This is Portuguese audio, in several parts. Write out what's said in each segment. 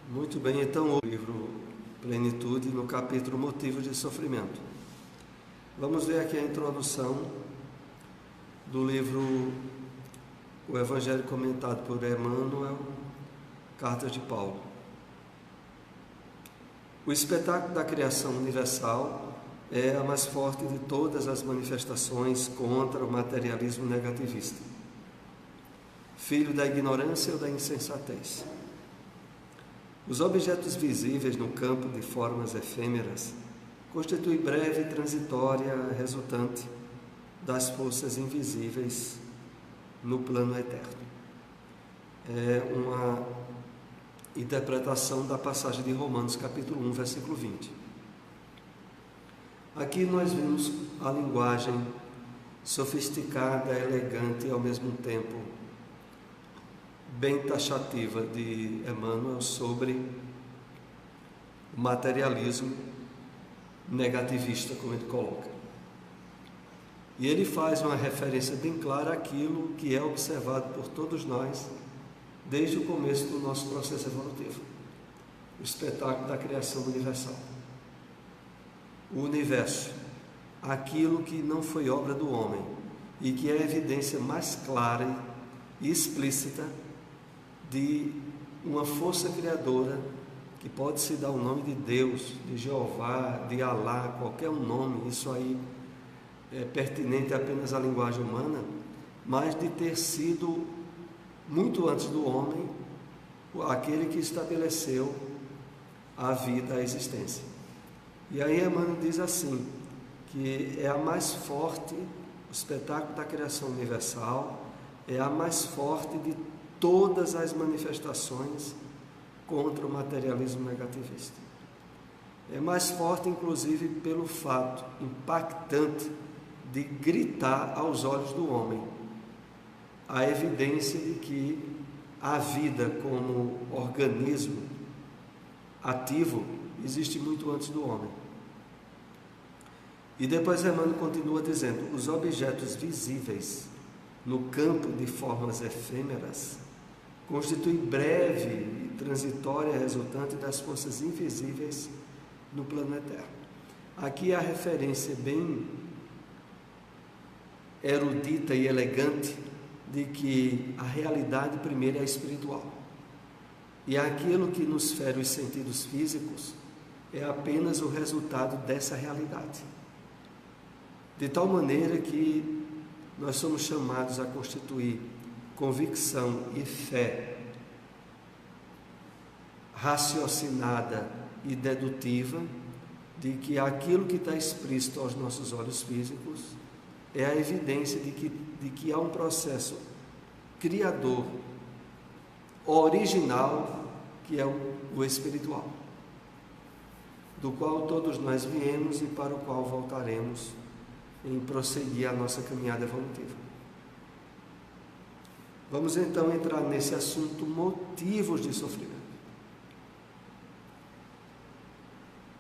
Muito bem, então o livro Plenitude, no capítulo Motivos de Sofrimento. Vamos ver aqui a introdução do livro O Evangelho comentado por Emmanuel, Cartas de Paulo. O espetáculo da criação universal é a mais forte de todas as manifestações contra o materialismo negativista, filho da ignorância ou da insensatez. Os objetos visíveis no campo de formas efêmeras constituem breve e transitória resultante das forças invisíveis no plano eterno. É uma interpretação da passagem de Romanos, capítulo 1, versículo 20. Aqui nós vimos a linguagem sofisticada, elegante e ao mesmo tempo bem taxativa de Emmanuel sobre o materialismo negativista, como ele coloca. E ele faz uma referência bem clara àquilo que é observado por todos nós desde o começo do nosso processo evolutivo, o espetáculo da criação universal. O universo, aquilo que não foi obra do homem e que é a evidência mais clara e explícita de uma força criadora que pode se dar o nome de Deus, de Jeová, de Alá, qualquer um nome. Isso aí é pertinente apenas à linguagem humana, mas de ter sido muito antes do homem aquele que estabeleceu a vida, a existência. E aí Emmanuel diz assim, que é a mais forte, o espetáculo da criação universal é a mais forte de todas as manifestações contra o materialismo negativista. É mais forte, inclusive, pelo fato impactante de gritar aos olhos do homem a evidência de que a vida como organismo ativo existe muito antes do homem. E depois Emmanuel continua dizendo: os objetos visíveis no campo de formas efêmeras constitui breve e transitória resultante das forças invisíveis no plano eterno. Aqui a referência bem erudita e elegante de que a realidade primeiro é espiritual. E aquilo que nos fere os sentidos físicos é apenas o resultado dessa realidade. De tal maneira que nós somos chamados a constituir convicção e fé raciocinada e dedutiva de que aquilo que está explícito aos nossos olhos físicos é a evidência de que há um processo criador, original, que é o espiritual, do qual todos nós viemos e para o qual voltaremos em prosseguir a nossa caminhada evolutiva. Vamos então entrar nesse assunto, motivos de sofrimento.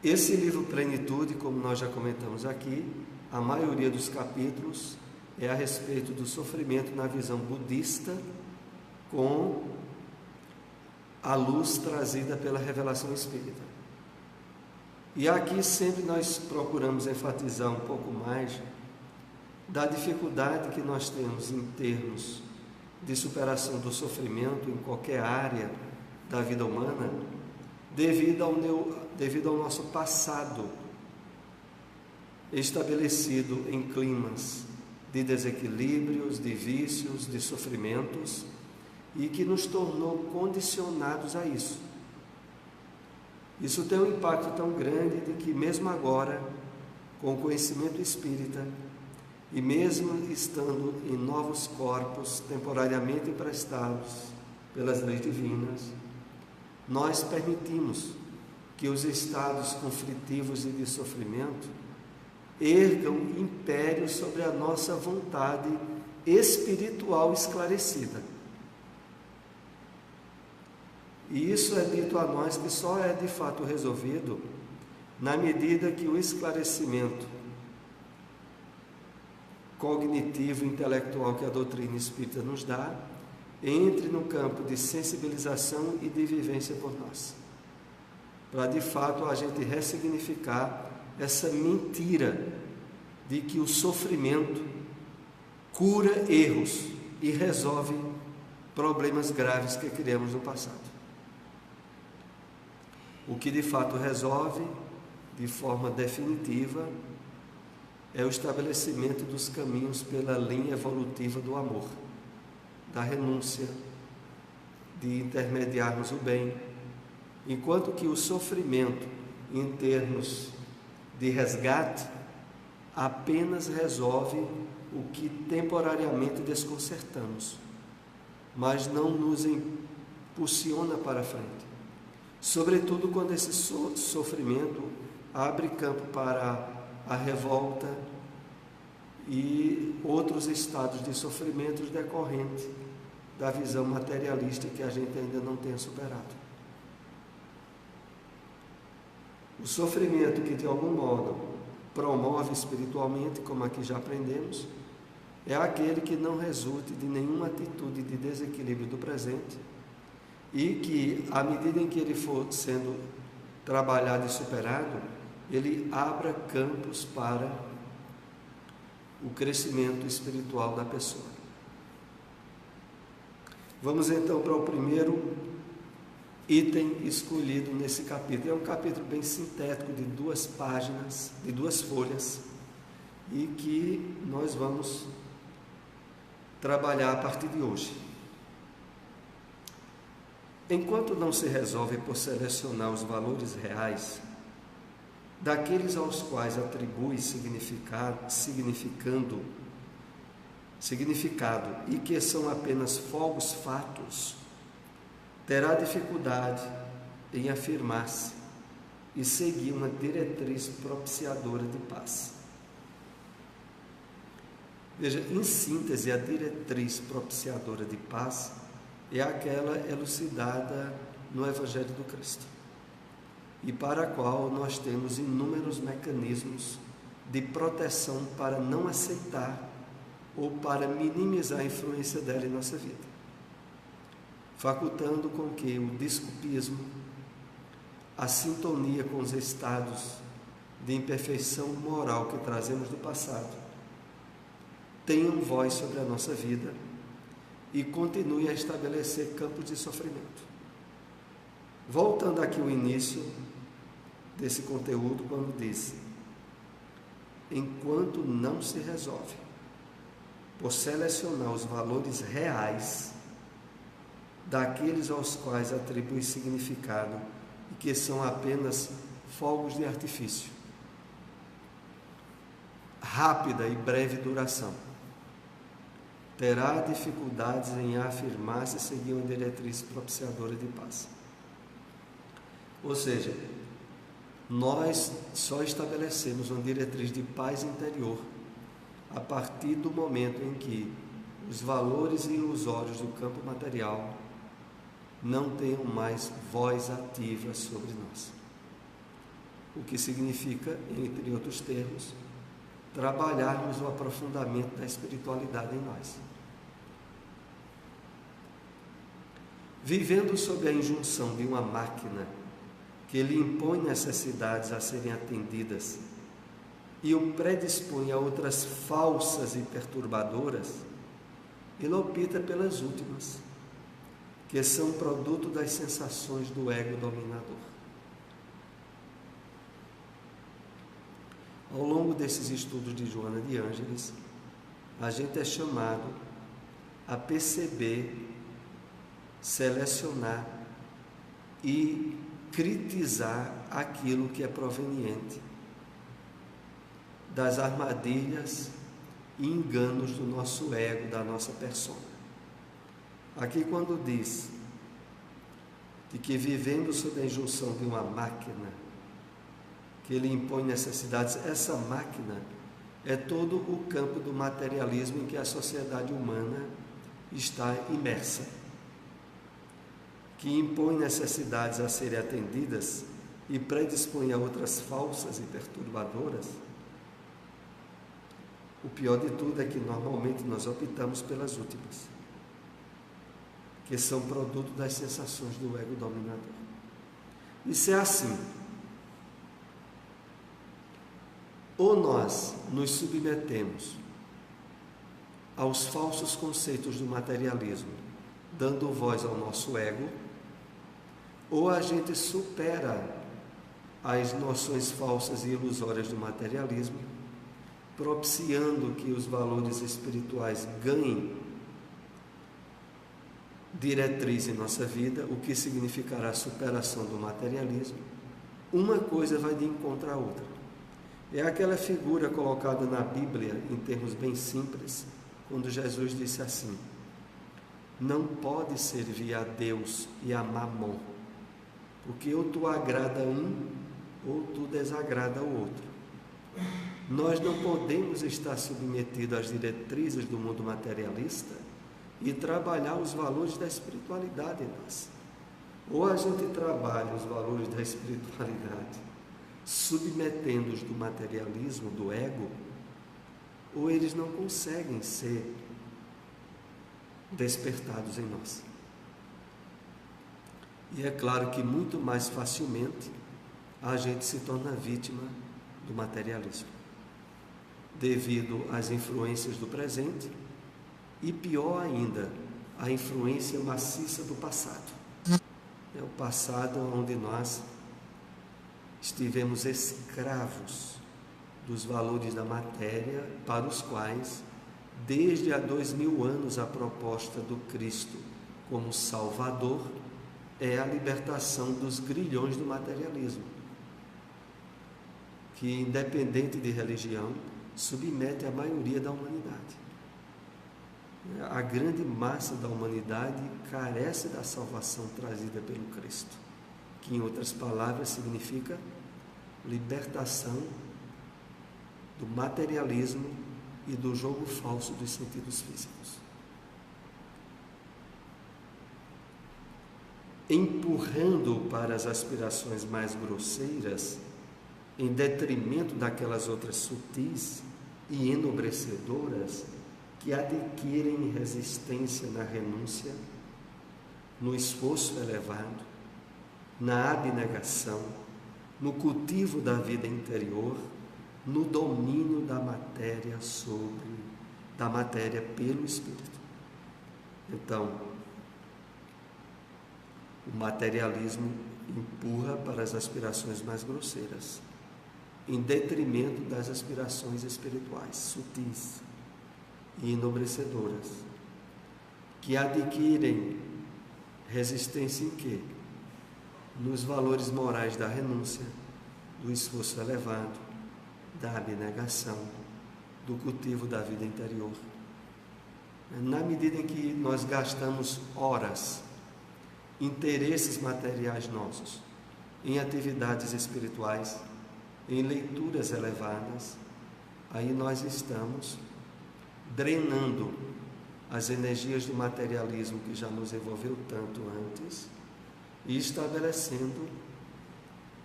Esse livro Plenitude, como nós já comentamos aqui, a maioria dos capítulos é a respeito do sofrimento na visão budista, com a luz trazida pela revelação espírita. E aqui sempre nós procuramos enfatizar um pouco mais da dificuldade que nós temos em termos de superação do sofrimento em qualquer área da vida humana, devido ao nosso passado estabelecido em climas de desequilíbrios, de vícios, de sofrimentos, e que nos tornou condicionados a isso. Isso tem um impacto tão grande de que mesmo agora, com o conhecimento espírita, e mesmo estando em novos corpos temporariamente emprestados pelas leis divinas, nós permitimos que os estados conflitivos e de sofrimento ergam império sobre a nossa vontade espiritual esclarecida. E isso é dito a nós que só é de fato resolvido na medida que o esclarecimento cognitivo e intelectual que a doutrina espírita nos dá entre no campo de sensibilização e de vivência por nós. para de fato a gente ressignificar essa mentira de que o sofrimento cura erros e resolve problemas graves que criamos no passado. O que de fato resolve, de forma definitiva, é o estabelecimento dos caminhos pela linha evolutiva do amor, da renúncia, de intermediarmos o bem, enquanto que o sofrimento, em termos de resgate, apenas resolve o que temporariamente desconcertamos, mas não nos impulsiona para frente. Sobretudo quando esse sofrimento abre campo para a revolta e outros estados de sofrimentos decorrentes da visão materialista que a gente ainda não tenha superado. O sofrimento que de algum modo promove espiritualmente, como aqui já aprendemos, é aquele que não resulte de nenhuma atitude de desequilíbrio do presente e que, à medida em que ele for sendo trabalhado e superado, ele abra campos para o crescimento espiritual da pessoa. Vamos então para o primeiro item escolhido nesse capítulo. É um capítulo bem sintético, de 2 páginas, de 2 folhas, e que nós vamos trabalhar a partir de hoje. Enquanto não se resolve por selecionar os valores reais daqueles aos quais atribui significado e que são apenas fogos fatos, terá dificuldade em afirmar-se e seguir uma diretriz propiciadora de paz. Veja, em síntese, a diretriz propiciadora de paz é aquela elucidada no Evangelho do Cristo, e para a qual nós temos inúmeros mecanismos de proteção para não aceitar ou para minimizar a influência dela em nossa vida, facultando com que o desculpismo, a sintonia com os estados de imperfeição moral que trazemos do passado, tenham voz sobre a nossa vida e continue a estabelecer campos de sofrimento. Voltando aqui ao início desse conteúdo, quando disse: enquanto não se resolve por selecionar os valores reais daqueles aos quais atribui significado e que são apenas fogos de artifício, rápida e breve duração, terá dificuldades em afirmar-se e seguir uma diretriz propiciadora de paz. Ou seja, nós só estabelecemos uma diretriz de paz interior a partir do momento em que os valores ilusórios do campo material não tenham mais voz ativa sobre nós. O que significa, entre outros termos, trabalharmos o aprofundamento da espiritualidade em nós. Vivendo sob a injunção de uma máquina que lhe impõe necessidades a serem atendidas e o predispõe a outras falsas e perturbadoras, ele opta pelas últimas, que são produto das sensações do ego dominador. Ao longo desses estudos de Joana de Ângeles, a gente é chamado a perceber, selecionar e critizar aquilo que é proveniente das armadilhas e enganos do nosso ego, da nossa persona. Aqui, quando diz de que vivendo sob a injunção de uma máquina que lhe impõe necessidades, essa máquina é todo o campo do materialismo em que a sociedade humana está imersa, que impõe necessidades a serem atendidas e predispõe a outras falsas e perturbadoras. O pior de tudo é que normalmente nós optamos pelas últimas, que são produto das sensações do ego dominador. Isso é assim. Ou nós nos submetemos aos falsos conceitos do materialismo, dando voz ao nosso ego, ou a gente supera as noções falsas e ilusórias do materialismo, propiciando que os valores espirituais ganhem diretriz em nossa vida, o que significará a superação do materialismo. Uma coisa vai de encontro à outra. É aquela figura colocada na Bíblia, em termos bem simples, quando Jesus disse assim: não pode servir a Deus e a Mamon, porque ou tu agrada um, ou tu desagrada o outro. Nós não podemos estar submetidos às diretrizes do mundo materialista e trabalhar os valores da espiritualidade em nós. Ou a gente trabalha os valores da espiritualidade submetendo-os do materialismo, do ego, ou eles não conseguem ser despertados em nós. E é claro que muito mais facilmente a gente se torna vítima do materialismo, devido às influências do presente e, pior ainda, a influência maciça do passado. É o passado onde nós estivemos escravos dos valores da matéria, para os quais, desde há 2000 anos, a proposta do Cristo como Salvador é a libertação dos grilhões do materialismo, que, independente de religião, submete a maioria da humanidade. A grande massa da humanidade carece da salvação trazida pelo Cristo, que, em outras palavras, significa libertação do materialismo e do jogo falso dos sentidos físicos. Empurrando para as aspirações mais grosseiras, em detrimento daquelas outras sutis e enobrecedoras que adquirem resistência na renúncia, no esforço elevado, na abnegação, no cultivo da vida interior, no domínio da matéria pelo Espírito. Então, o materialismo empurra para as aspirações mais grosseiras, em detrimento das aspirações espirituais, sutis e enobrecedoras, que adquirem resistência em quê? Nos valores morais da renúncia, do esforço elevado, da abnegação, do cultivo da vida interior. Na medida em que nós gastamos horas, interesses materiais nossos, em atividades espirituais, em leituras elevadas, aí nós estamos drenando as energias do materialismo que já nos envolveu tanto antes e estabelecendo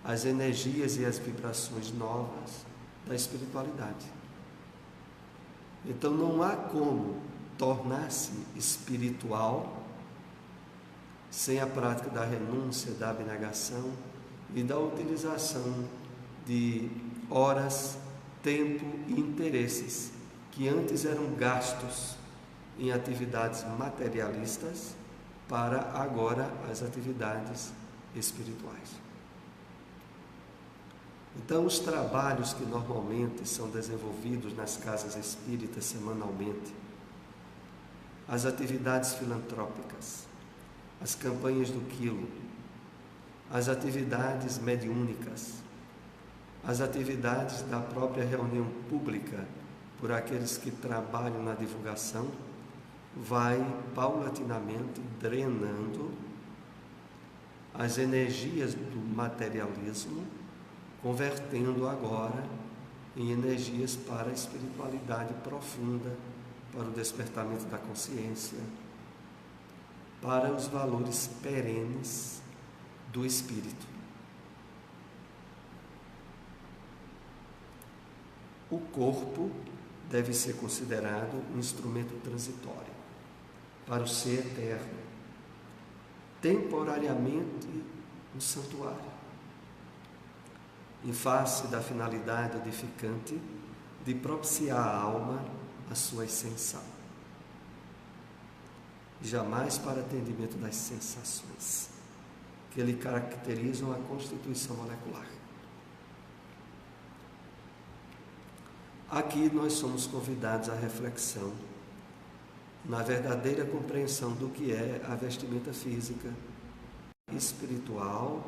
as energias e as vibrações novas da espiritualidade. Então não há como tornar-se espiritual sem a prática da renúncia, da abnegação e da utilização de horas, tempo e interesses que antes eram gastos em atividades materialistas para agora as atividades espirituais. Então, os trabalhos que normalmente são desenvolvidos nas casas espíritas semanalmente, as atividades filantrópicas, as campanhas do quilo, as atividades mediúnicas, as atividades da própria reunião pública por aqueles que trabalham na divulgação, vai paulatinamente drenando as energias do materialismo, convertendo agora em energias para a espiritualidade profunda, para o despertamento da consciência, para os valores perenes do espírito. O corpo deve ser considerado um instrumento transitório para o ser eterno, temporariamente um santuário, em face da finalidade edificante de propiciar à alma a sua ascensão, jamais para atendimento das sensações que lhe caracterizam a constituição molecular. Aqui nós somos convidados à reflexão na verdadeira compreensão do que é a vestimenta física, espiritual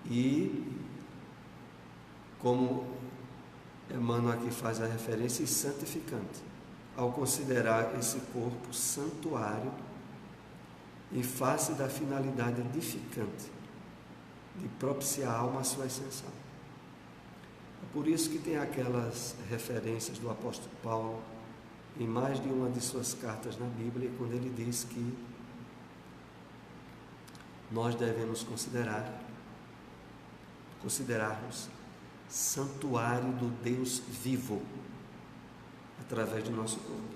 e, como Emmanuel aqui faz a referência, e santificante, ao considerar esse corpo santuário em face da finalidade edificante de propiciar a alma a sua ascensão. É por isso que tem aquelas referências do apóstolo Paulo em mais de uma de suas cartas na Bíblia, quando ele diz que nós devemos considerar-nos santuário do Deus vivo através do nosso corpo,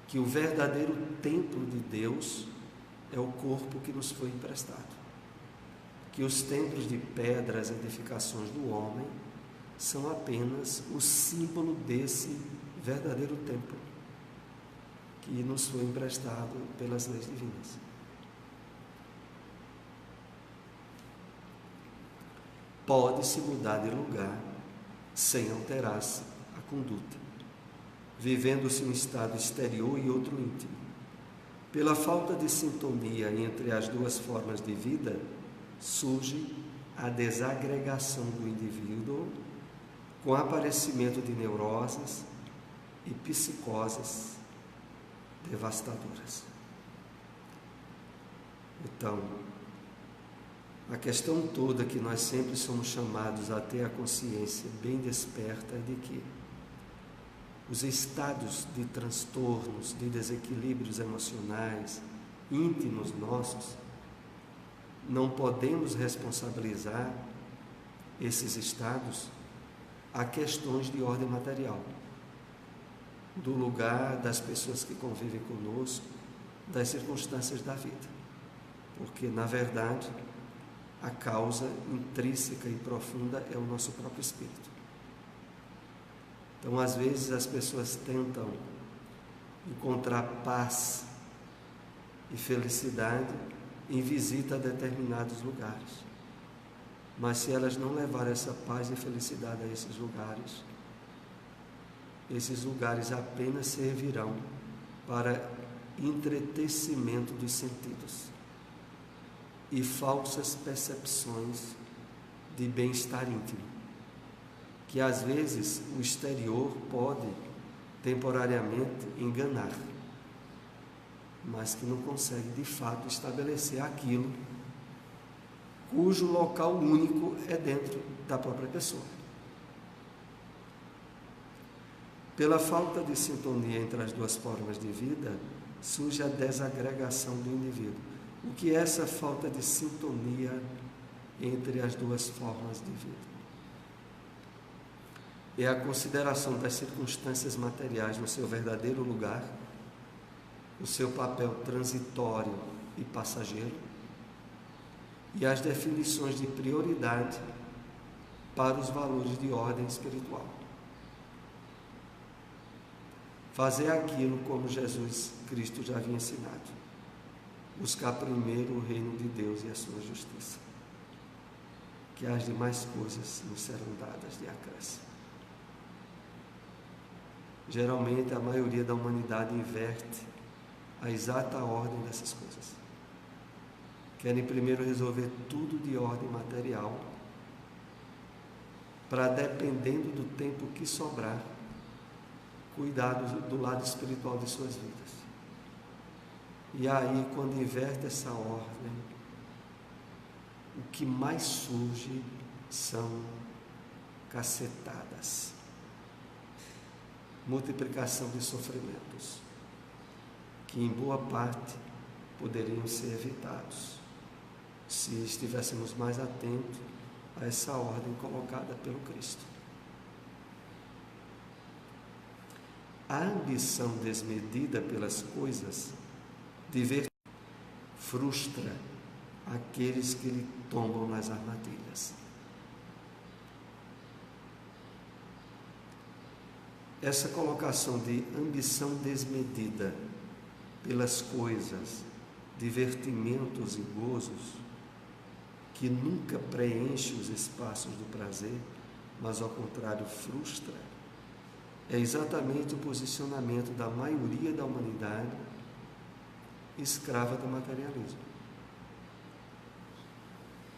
que o verdadeiro templo de Deus é o corpo que nos foi emprestado, que os templos de pedra, as edificações do homem, são apenas o símbolo desse verdadeiro templo que nos foi emprestado pelas leis divinas. Pode-se mudar de lugar sem alterar-se a conduta, vivendo-se um estado exterior e outro íntimo. Pela falta de sintonia entre as duas formas de vida, surge a desagregação do indivíduo, com aparecimento de neuroses e psicoses devastadoras. Então, a questão toda que nós sempre somos chamados a ter a consciência bem desperta é de que os estados de transtornos, de desequilíbrios emocionais, íntimos nossos, não podemos responsabilizar esses estados a questões de ordem material, do lugar das pessoas que convivem conosco, das circunstâncias da vida, porque, na verdade, a causa intrínseca e profunda é o nosso próprio espírito. Então, às vezes, as pessoas tentam encontrar paz e felicidade em visita a determinados lugares. Mas se elas não levarem essa paz e felicidade a esses lugares apenas servirão para entretecimento dos sentidos e falsas percepções de bem-estar íntimo, que às vezes o exterior pode temporariamente enganar, mas que não consegue de fato estabelecer aquilo cujo local único é dentro da própria pessoa. Pela falta de sintonia entre as duas formas de vida, surge a desagregação do indivíduo. O que é essa falta de sintonia entre as duas formas de vida? É a consideração das circunstâncias materiais no seu verdadeiro lugar, o seu papel transitório e passageiro, e as definições de prioridade para os valores de ordem espiritual. Fazer aquilo como Jesus Cristo já havia ensinado: buscar primeiro o reino de Deus e a sua justiça, que as demais coisas nos serão dadas de acréscimo. Geralmente a maioria da humanidade inverte a exata ordem dessas coisas. Querem primeiro resolver tudo de ordem material, para, dependendo do tempo que sobrar, cuidar do lado espiritual de suas vidas. E aí, quando inverte essa ordem, o que mais surge são cacetadas, multiplicação de sofrimentos, que em boa parte poderiam ser evitados se estivéssemos mais atentos a essa ordem colocada pelo Cristo. A ambição desmedida pelas coisas frustra aqueles que lhe tombam nas armadilhas. essa colocação de ambição desmedida pelas coisas, divertimentos e gozos, que nunca preenche os espaços do prazer, mas ao contrário frustra, é exatamente o posicionamento da maioria da humanidade escrava do materialismo.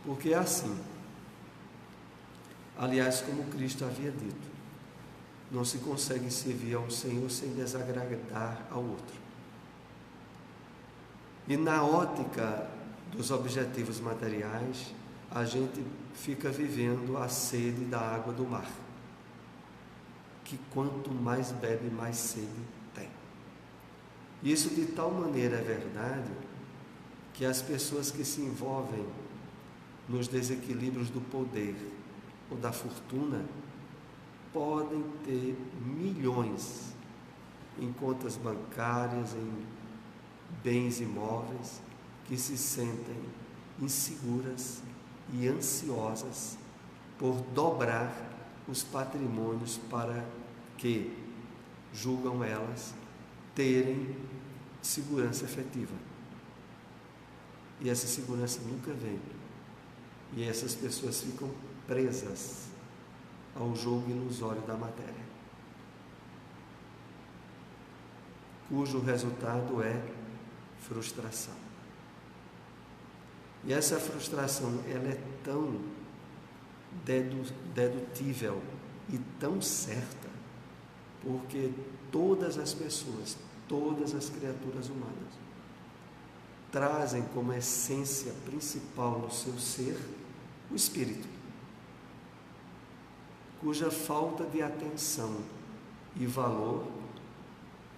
Porque é assim, aliás, como Cristo havia dito, não se consegue servir ao Senhor sem desagradar ao outro. E na ótica dos objetivos materiais, a gente fica vivendo a sede da água do mar, que quanto mais bebe, mais sede tem. Isso de tal maneira é verdade, que as pessoas que se envolvem nos desequilíbrios do poder ou da fortuna podem ter milhões em contas bancárias, em bens imóveis, que se sentem inseguras e ansiosas por dobrar os patrimônios para que, julgam elas, terem segurança efetiva. E essa segurança nunca vem. E essas pessoas ficam presas ao jogo ilusório da matéria, cujo resultado é frustração. E essa frustração, ela é tão dedutível e tão certa, porque todas as pessoas, todas as criaturas humanas, trazem como essência principal no seu ser o espírito, cuja falta de atenção e valor,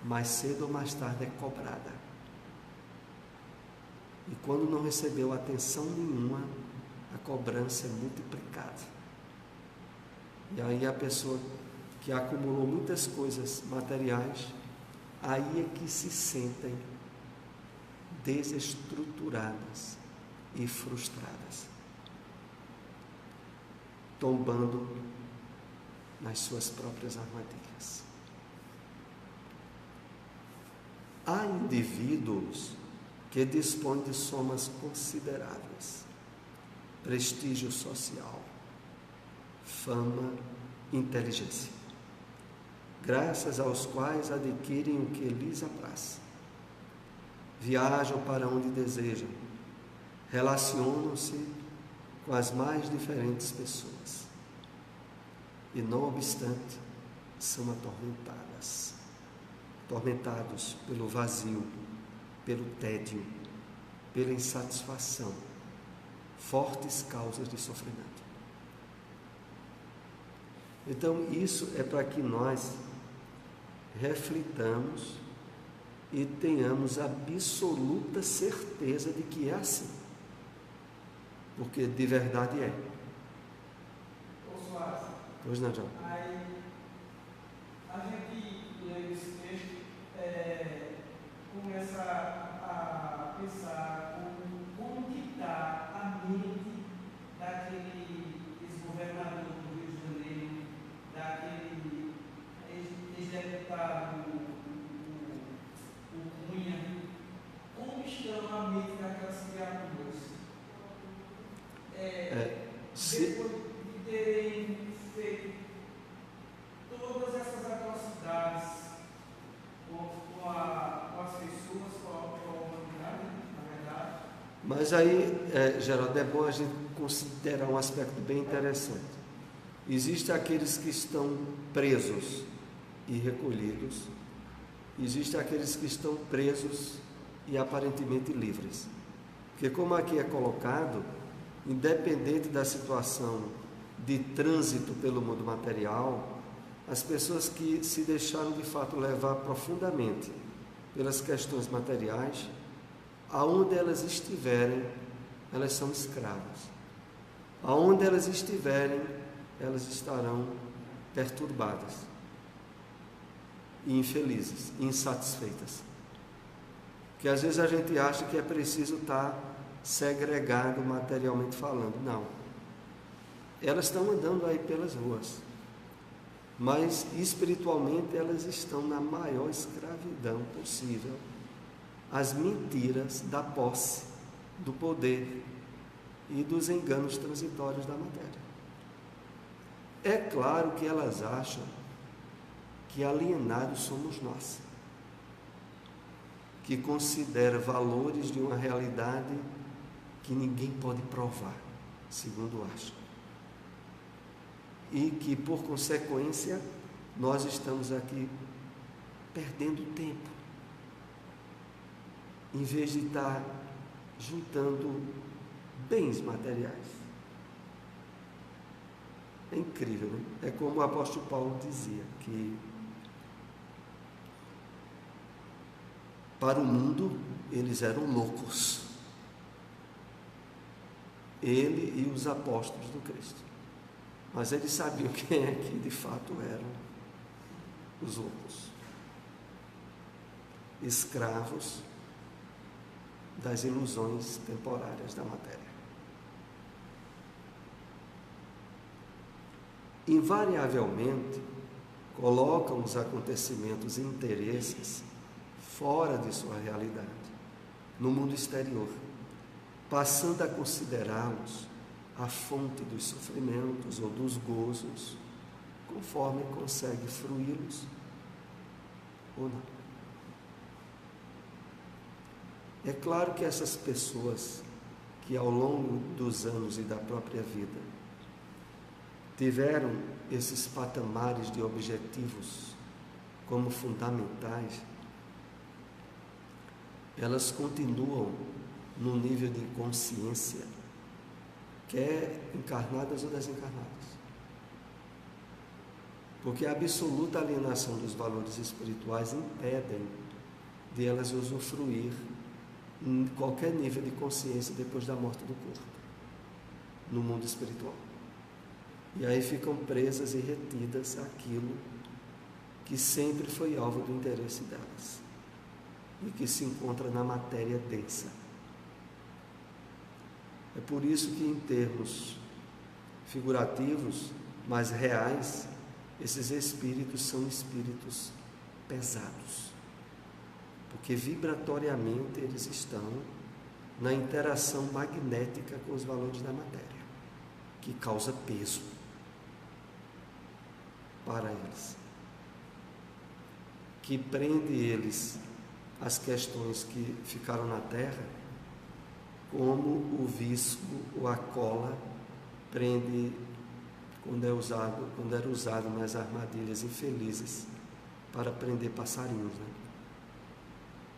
mais cedo ou mais tarde, é cobrada. E quando não recebeu atenção nenhuma, a cobrança é multiplicada. E aí a pessoa que acumulou muitas coisas materiais, aí é que se sentem desestruturadas e frustradas, tombando nas suas próprias armadilhas. Há indivíduos que dispõem de somas consideráveis, prestígio social, fama, inteligência, graças aos quais adquirem o que lhes apraz, viajam para onde desejam, relacionam-se com as mais diferentes pessoas e, não obstante, são atormentados pelo vazio, pelo tédio, pela insatisfação, fortes causas de sofrimento. Então, isso é para que nós reflitamos e tenhamos absoluta certeza de que é assim, porque de verdade é. Pois não, João? Aí, a gente lê esse texto, começa a pensar como que está a mente daquele ex-governador do Rio de Janeiro, daquele ex-deputado, o Cunha, como estão a mente daquelas criaturas? Depois de terem feito todas essas atrocidades com as pessoas, com a humanidade, na verdade. Mas aí, Geraldo, é bom a gente considerar um aspecto bem interessante. Existem aqueles que estão presos e recolhidos, existem aqueles que estão presos e aparentemente livres. Porque, como aqui é colocado, independente da situação de trânsito pelo mundo material, as pessoas que se deixaram de fato levar profundamente pelas questões materiais, aonde elas estiverem, elas são escravas. Aonde elas estiverem, elas estarão perturbadas, infelizes, insatisfeitas. Porque às vezes a gente acha que é preciso estar segregado materialmente falando. Não. Elas estão andando aí pelas ruas, mas espiritualmente elas estão na maior escravidão possível, as mentiras da posse, do poder e dos enganos transitórios da matéria. É claro que elas acham que alienados somos nós, que considera valores de uma realidade que ninguém pode provar, segundo acham. E que, por consequência, nós estamos aqui perdendo tempo, em vez de estar juntando bens materiais. É incrível, né? É como o apóstolo Paulo dizia, que para o mundo eles eram loucos, ele e os apóstolos do Cristo, mas eles sabiam quem é que de fato eram os loucos, escravos das ilusões temporárias da matéria. Invariavelmente colocam os acontecimentos e interesses fora de sua realidade, no mundo exterior, passando a considerá-los a fonte dos sofrimentos ou dos gozos, conforme consegue fruí-los ou não. É claro que essas pessoas que ao longo dos anos e da própria vida tiveram esses patamares de objetivos como fundamentais, elas continuam no nível de consciência, quer encarnadas ou desencarnadas. Porque a absoluta alienação dos valores espirituais impedem de elas usufruir em qualquer nível de consciência depois da morte do corpo, no mundo espiritual. E aí ficam presas e retidas àquilo que sempre foi alvo do interesse delas e que se encontra na matéria densa. É por isso que, em termos figurativos, mas reais, esses espíritos são espíritos pesados, porque vibratoriamente eles estão na interação magnética com os valores da matéria, que causa peso para eles, que prende eles às questões que ficaram na Terra, como o visco ou a cola prende quando era usado nas armadilhas infelizes para prender passarinhos, né?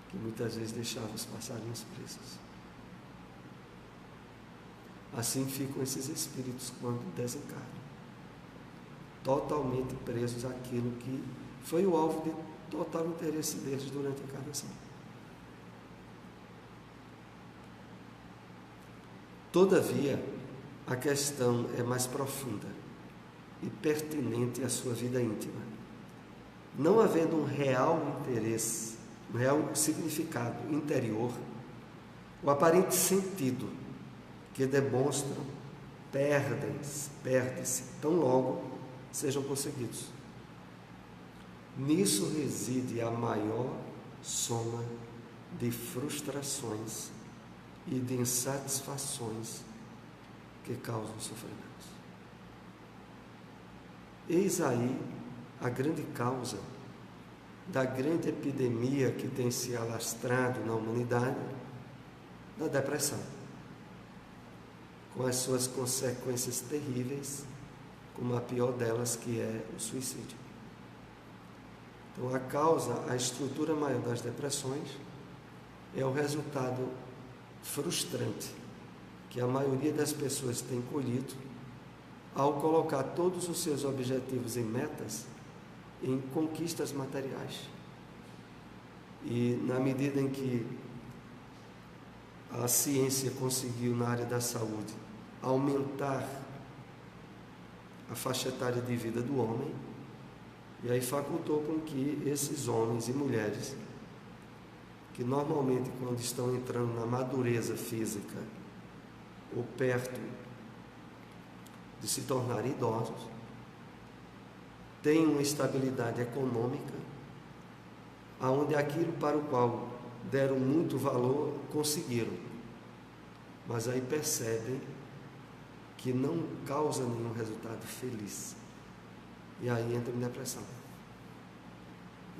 Que muitas vezes deixavam os passarinhos presos. Assim ficam esses espíritos quando desencarnam, totalmente presos àquilo que foi o alvo de total interesse deles durante a encarnação. Todavia, a questão é mais profunda e pertinente à sua vida íntima. Não havendo um real interesse, um real significado interior, o aparente sentido que demonstram perde-se tão logo sejam conseguidos. Nisso reside a maior soma de frustrações e de insatisfações que causam sofrimentos. Eis aí a grande causa da grande epidemia que tem se alastrado na humanidade, da depressão, com as suas consequências terríveis, como a pior delas, que é o suicídio. Então, a causa, a estrutura maior das depressões é o resultado frustrante que a maioria das pessoas tem colhido ao colocar todos os seus objetivos e metas em conquistas materiais. E na medida em que a ciência conseguiu, na área da saúde, aumentar a faixa etária de vida do homem, e aí facultou com que esses homens e mulheres, que normalmente quando estão entrando na madureza física ou perto de se tornarem idosos, têm uma estabilidade econômica, onde aquilo para o qual deram muito valor, conseguiram. Mas aí percebem que não causa nenhum resultado feliz. E aí entram em depressão.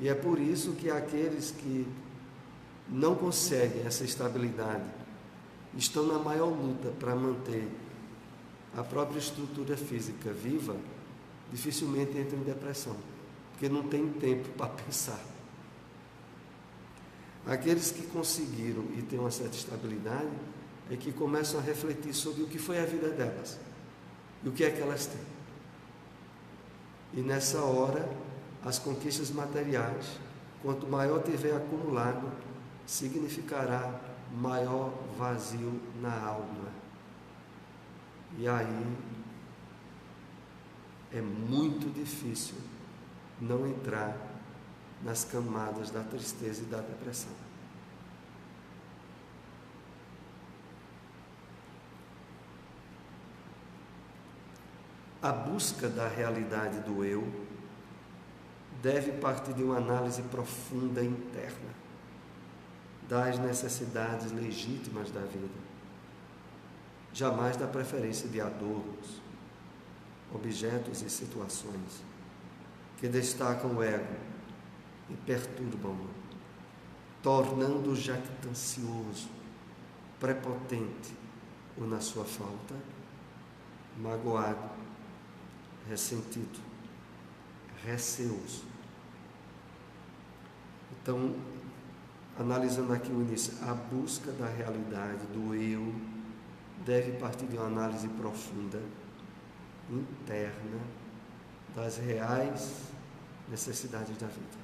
E é por isso que aqueles que não conseguem essa estabilidade estão na maior luta para manter a própria estrutura física viva, dificilmente entram em depressão, porque não tem tempo para pensar. Aqueles que conseguiram e têm uma certa estabilidade é que começam a refletir sobre o que foi a vida delas e o que é que elas têm. E nessa hora, as conquistas materiais, quanto maior tiver acumulado, significará maior vazio na alma. E aí é muito difícil não entrar nas camadas da tristeza e da depressão. A busca da realidade do eu deve partir de uma análise profunda interna das necessidades legítimas da vida, jamais da preferência de adornos, objetos e situações que destacam o ego e perturbam-no, tornando-o jactancioso, prepotente ou, na sua falta, magoado, ressentido, receoso. Então, analisando aqui o início, a busca da realidade do eu deve partir de uma análise profunda, interna, das reais necessidades da vida.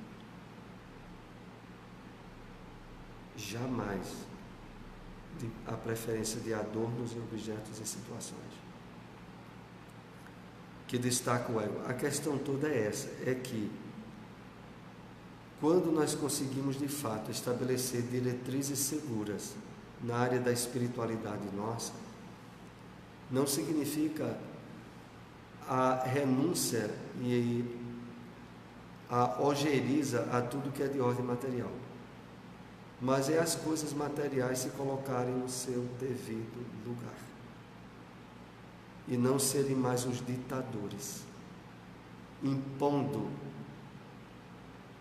Jamais a preferência de adornos e objetos e situações que destaca o ego. A questão toda é essa, é que quando nós conseguimos de fato estabelecer diretrizes seguras na área da espiritualidade nossa, não significa a renúncia e a ojeriza a tudo que é de ordem material, mas é as coisas materiais se colocarem no seu devido lugar e não serem mais os ditadores, impondo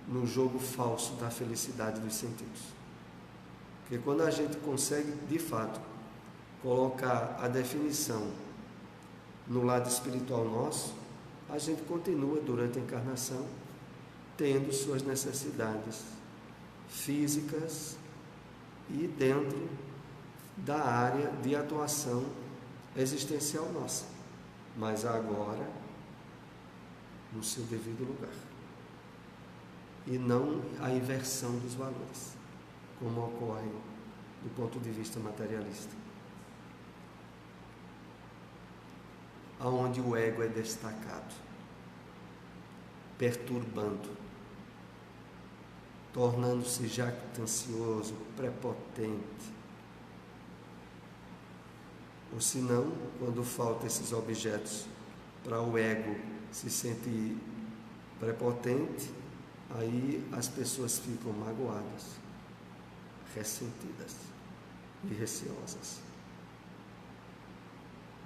no jogo falso da felicidade dos sentidos. Porque quando a gente consegue, de fato, colocar a definição no lado espiritual nosso, a gente continua durante a encarnação tendo suas necessidades físicas e dentro da área de atuação existencial nossa, mas agora no seu devido lugar, e não a inversão dos valores, como ocorre do ponto de vista materialista, aonde o ego é destacado, perturbando, tornando-se jactancioso, prepotente. Ou senão, quando faltam esses objetos para o ego se sentir prepotente, aí as pessoas ficam magoadas, ressentidas e receosas.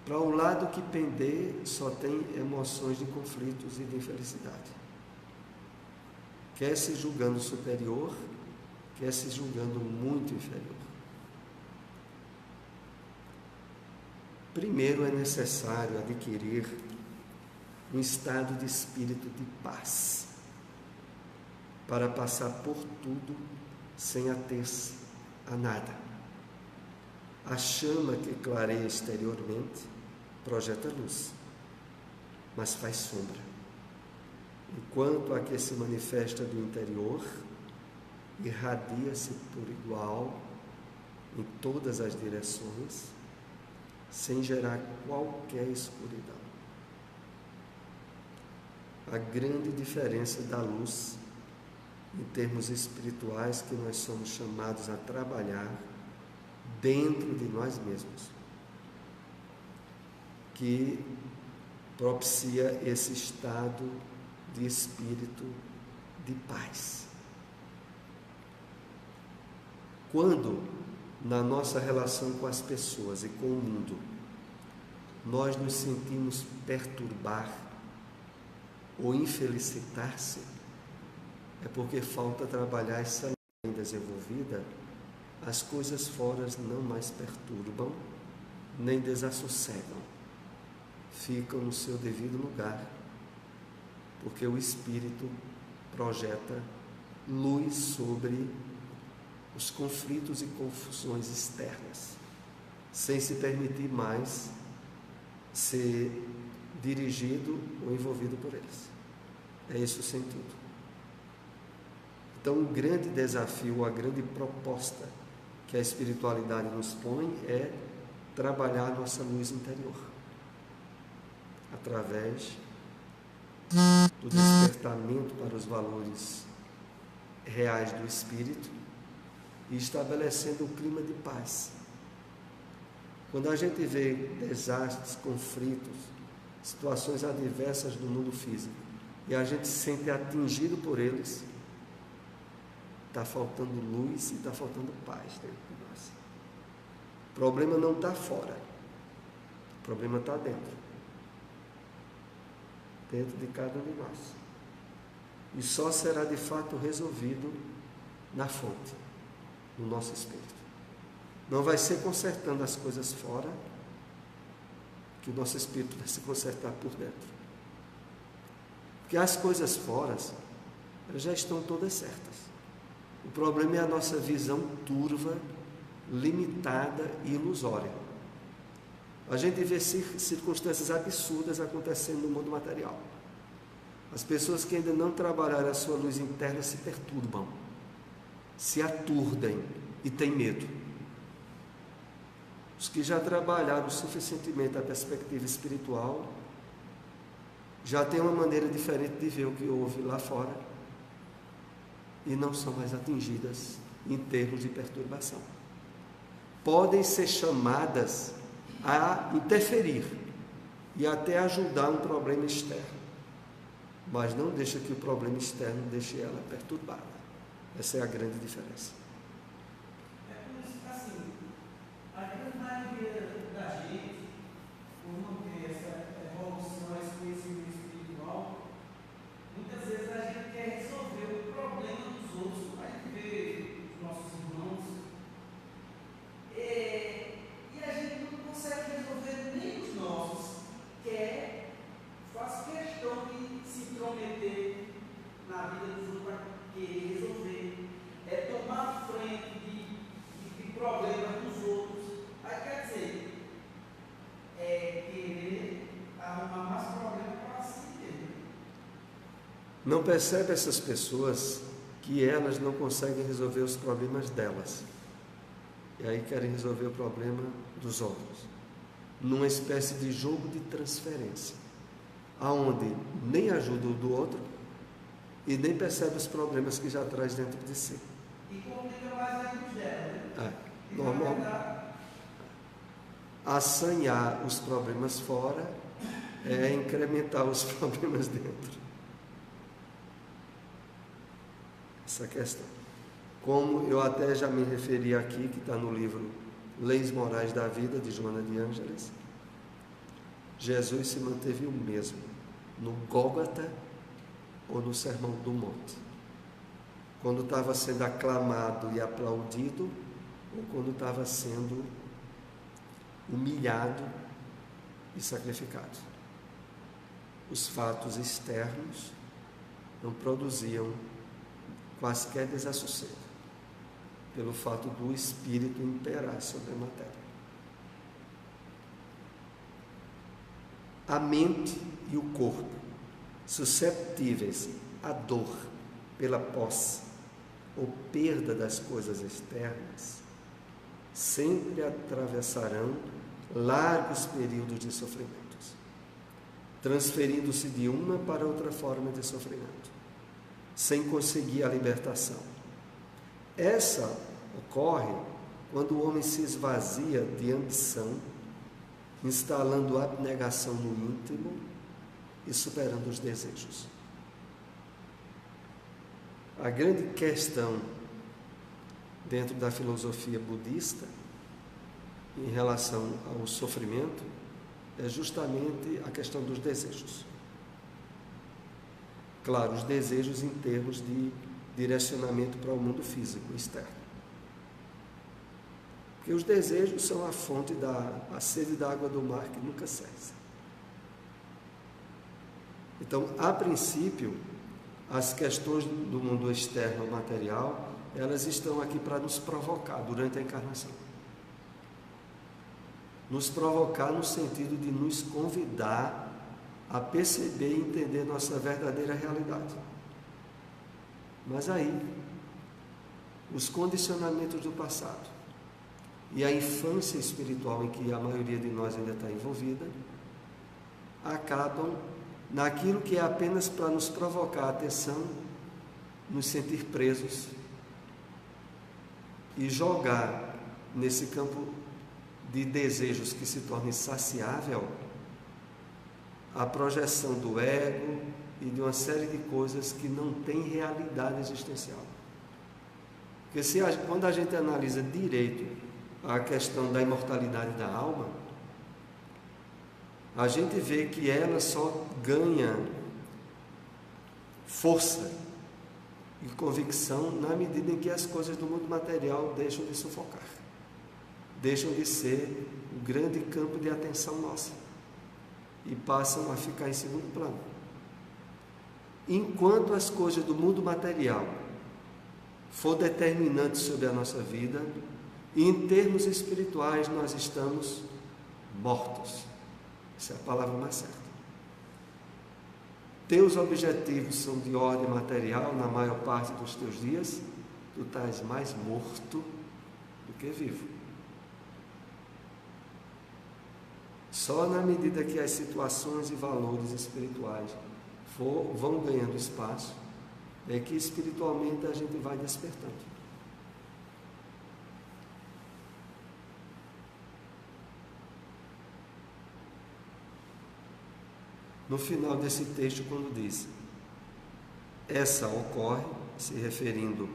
Para o lado que pender, só tem emoções de conflitos e de infelicidade. Quer se julgando superior, quer se julgando muito inferior. Primeiro é necessário adquirir um estado de espírito de paz, para passar por tudo sem ater-se a nada. A chama que clareia exteriormente projeta luz, mas faz sombra, enquanto a que se manifesta do interior irradia-se por igual em todas as direções, sem gerar qualquer escuridão. A grande diferença da luz, em termos espirituais, que nós somos chamados a trabalhar dentro de nós mesmos, que propicia esse estado de espírito de paz. Quando, na nossa relação com as pessoas e com o mundo, nós nos sentimos perturbar ou infelicitar-se, é porque falta trabalhar essa linha desenvolvida. As coisas fora não mais perturbam, nem desassossegam, ficam no seu devido lugar, porque o Espírito projeta luz sobre os conflitos e confusões externas, sem se permitir mais ser dirigido ou envolvido por eles. É esse o sentido. Então, o grande desafio, a grande proposta que a espiritualidade nos põe é trabalhar a nossa luz interior, através do despertamento para os valores reais do Espírito e estabelecendo um clima de paz. Quando a gente vê desastres, conflitos, situações adversas do mundo físico e a gente se sente atingido por eles, está faltando luz e está faltando paz dentro de nós. O problema não está fora, o problema está dentro de cada um de nós. E só será de fato resolvido na fonte, no nosso espírito. Não vai ser consertando as coisas fora que o nosso espírito vai se consertar por dentro. Porque as coisas fora, elas já estão todas certas. O problema é a nossa visão turva, limitada e ilusória. A gente vê circunstâncias absurdas acontecendo no mundo material. As pessoas que ainda não trabalharam a sua luz interna se perturbam, se aturdem e têm medo. Os que já trabalharam suficientemente a perspectiva espiritual já têm uma maneira diferente de ver o que houve lá fora e não são mais atingidas em termos de perturbação. Podem ser chamadas a interferir e até ajudar um problema externo, mas não deixa que o problema externo deixe ela perturbada. Essa é a grande diferença. É por isso que, assim, a grande maioria da gente, por não ter essa evolução, esse conhecimento espiritual, muitas vezes a gente quer resolver o problema dos outros, vai ver os nossos irmãos, e a gente não consegue resolver nem os nossos, faz questão de se intrometer na vida dos outros para querer resolver, tomar frente de problemas dos outros. Aí quer dizer, querer arrumar mais problemas para si mesmo. Não percebe essas pessoas que elas não conseguem resolver os problemas delas. E aí querem resolver o problema dos outros. Numa espécie de jogo de transferência, aonde nem ajuda o do outro e nem percebe os problemas que já traz dentro de si. E complica mais ainda os dela, né? Normal. Assanhar os problemas fora é incrementar os problemas dentro. Essa questão. Como eu até já me referi aqui, que está no livro Leis Morais da Vida, de Joana de Ângeles, Jesus se manteve o mesmo no Gólgota ou no Sermão do Monte, quando estava sendo aclamado e aplaudido ou quando estava sendo humilhado e sacrificado. Os fatos externos não produziam quaisquer desassossego, pelo fato do Espírito imperar sobre a matéria. A mente e o corpo, susceptíveis à dor pela posse ou perda das coisas externas, sempre atravessarão largos períodos de sofrimentos, transferindo-se de uma para outra forma de sofrimento, sem conseguir a libertação. Essa ocorre quando o homem se esvazia de ambição, instalando abnegação no íntimo e superando os desejos. a grande questão dentro da filosofia budista em relação ao sofrimento é justamente a questão dos desejos. Claro, os desejos em termos de direcionamento para o mundo físico externo. Porque os desejos são a fonte a sede da água do mar que nunca cessa. Então, a princípio, as questões do mundo externo material, elas estão aqui para nos provocar durante a encarnação. Nos provocar no sentido de nos convidar a perceber e entender nossa verdadeira realidade. Mas aí, os condicionamentos do passado e a infância espiritual em que a maioria de nós ainda está envolvida, acabam naquilo que é apenas para nos provocar a atenção, nos sentir presos e jogar nesse campo de desejos que se torna insaciável a projeção do ego e de uma série de coisas que não têm realidade existencial. Porque quando a gente analisa direito a questão da imortalidade da alma, a gente vê que ela só ganha força e convicção na medida em que as coisas do mundo material deixam de sufocar, deixam de ser o grande campo de atenção nossa e passam a ficar em segundo plano. Enquanto as coisas do mundo material for determinante sobre a nossa vida, em termos espirituais nós estamos mortos. Essa é a palavra mais certa. Teus objetivos são de ordem material na maior parte dos teus dias, tu estás mais morto do que vivo. Só na medida que as situações e valores espirituais vão ganhando espaço, é que espiritualmente a gente vai despertando. No final desse texto, quando diz: essa ocorre, se referindo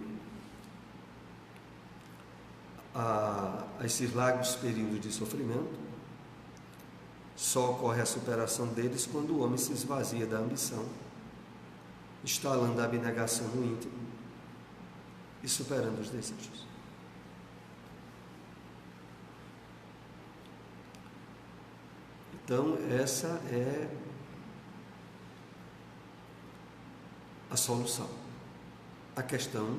a esses largos períodos de sofrimento, só ocorre a superação deles quando o homem se esvazia da ambição, instalando a abnegação no íntimo e superando os desejos. Então, essa é a solução. A questão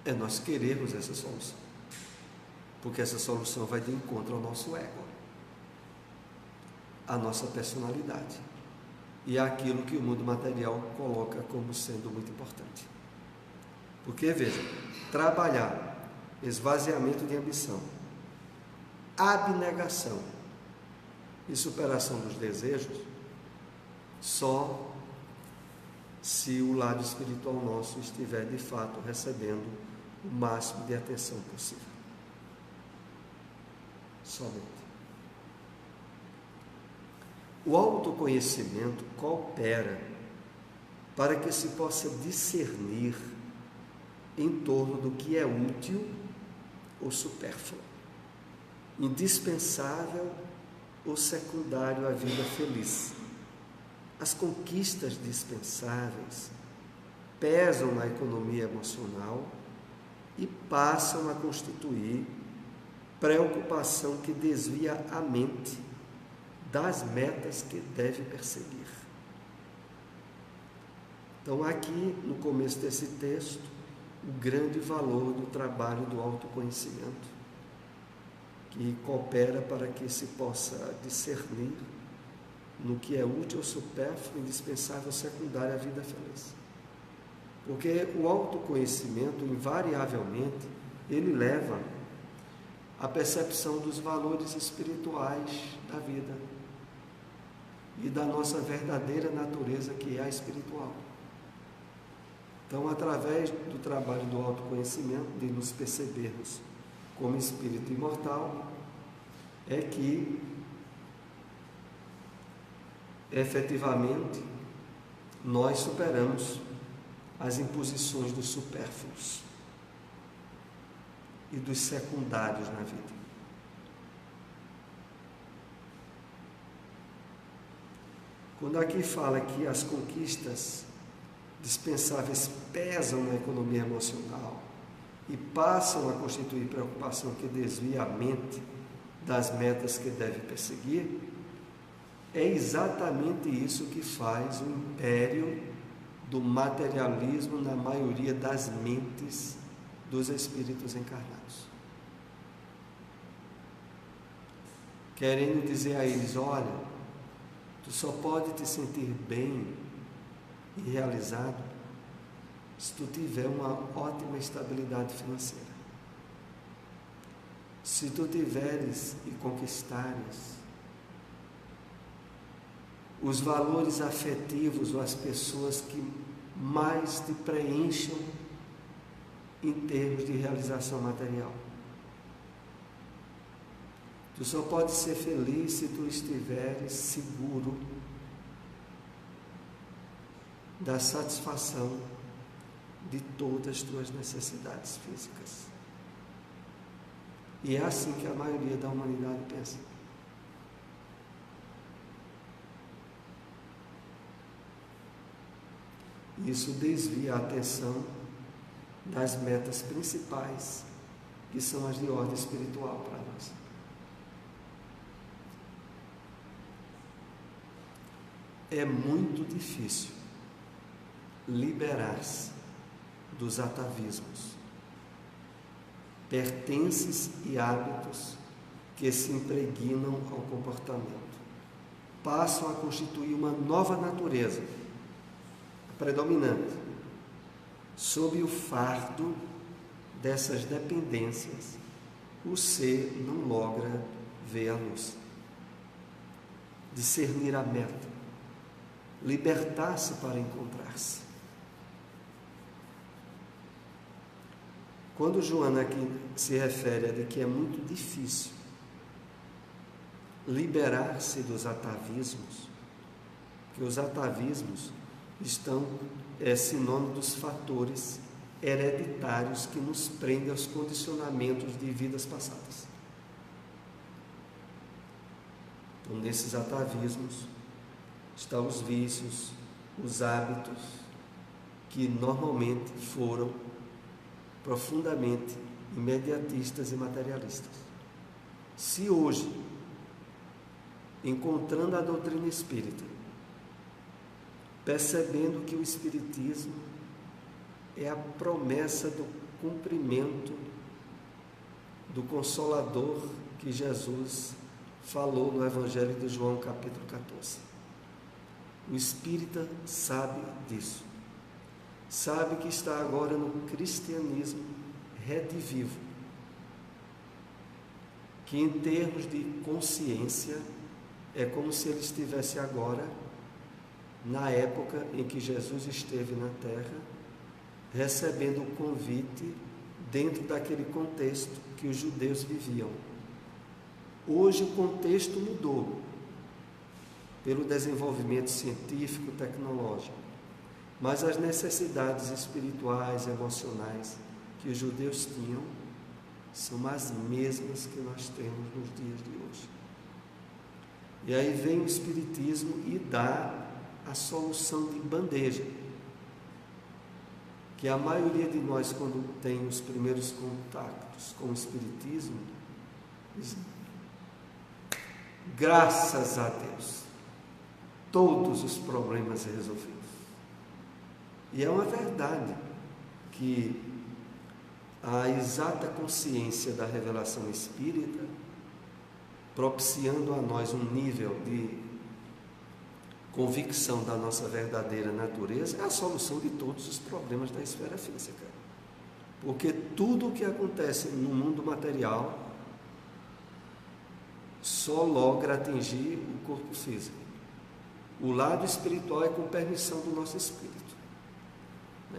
é nós querermos essa solução, porque essa solução vai de encontro ao nosso ego, à nossa personalidade e àquilo que o mundo material coloca como sendo muito importante. Porque, veja, trabalhar esvaziamento de ambição, abnegação e superação dos desejos só se o lado espiritual nosso estiver de fato recebendo o máximo de atenção possível. Somente. O autoconhecimento coopera para que se possa discernir em torno do que é útil ou supérfluo, indispensável ou secundário à vida feliz. As conquistas dispensáveis pesam na economia emocional e passam a constituir preocupação que desvia a mente das metas que deve perseguir. Então, aqui no começo desse texto, o grande valor do trabalho do autoconhecimento, que coopera para que se possa discernir no que é útil ou supérfluo, indispensável, secundário à vida feliz. Porque o autoconhecimento, invariavelmente, ele leva à percepção dos valores espirituais da vida e da nossa verdadeira natureza, que é a espiritual. Então, através do trabalho do autoconhecimento, de nos percebermos como espírito imortal, é que efetivamente nós superamos as imposições dos supérfluos e dos secundários na vida. Quando aqui fala que as conquistas dispensáveis pesam na economia emocional e passam a constituir preocupação que desvia a mente das metas que deve perseguir, é exatamente isso que faz o império do materialismo na maioria das mentes dos espíritos encarnados. Querendo dizer a eles: olha, tu só pode te sentir bem e realizado se tu tiver uma ótima estabilidade financeira. Se tu tiveres e conquistares os valores afetivos ou as pessoas que mais te preencham em termos de realização material. Tu só pode ser feliz se tu estiveres seguro da satisfação de todas as tuas necessidades físicas. E é assim que a maioria da humanidade pensa. Isso desvia a atenção das metas principais, que são as de ordem espiritual para nós. É muito difícil liberar-se dos atavismos, pertences e hábitos que se impregnam ao comportamento. Passam a constituir uma nova natureza predominante, sob o fardo dessas dependências, o ser não logra ver a luz, discernir a meta, libertar-se para encontrar-se. Quando Joana aqui se refere a de que é muito difícil liberar-se dos atavismos, que os atavismos é sinônimo dos fatores hereditários que nos prendem aos condicionamentos de vidas passadas. Então, nesses atavismos estão os vícios, os hábitos, que normalmente foram profundamente imediatistas e materialistas. Se hoje, encontrando a doutrina espírita, percebendo que o Espiritismo é a promessa do cumprimento do Consolador que Jesus falou no Evangelho de João, capítulo 14. O espírita sabe disso. Sabe que está agora no cristianismo redivivo, que em termos de consciência é como se ele estivesse agora na época em que Jesus esteve na terra, recebendo o convite dentro daquele contexto que os judeus viviam. Hoje o contexto mudou pelo desenvolvimento científico, tecnológico, mas as necessidades espirituais, emocionais que os judeus tinham são as mesmas que nós temos nos dias de hoje. E aí vem o Espiritismo e dá a solução de bandeja, que a maioria de nós, quando tem os primeiros contatos com o Espiritismo, diz: graças a Deus, todos os problemas resolvidos. E é uma verdade que a exata consciência da revelação espírita, propiciando a nós um nível de convicção da nossa verdadeira natureza, é a solução de todos os problemas da esfera física. Porque tudo o que acontece no mundo material só logra atingir o corpo físico. O lado espiritual é com permissão do nosso espírito.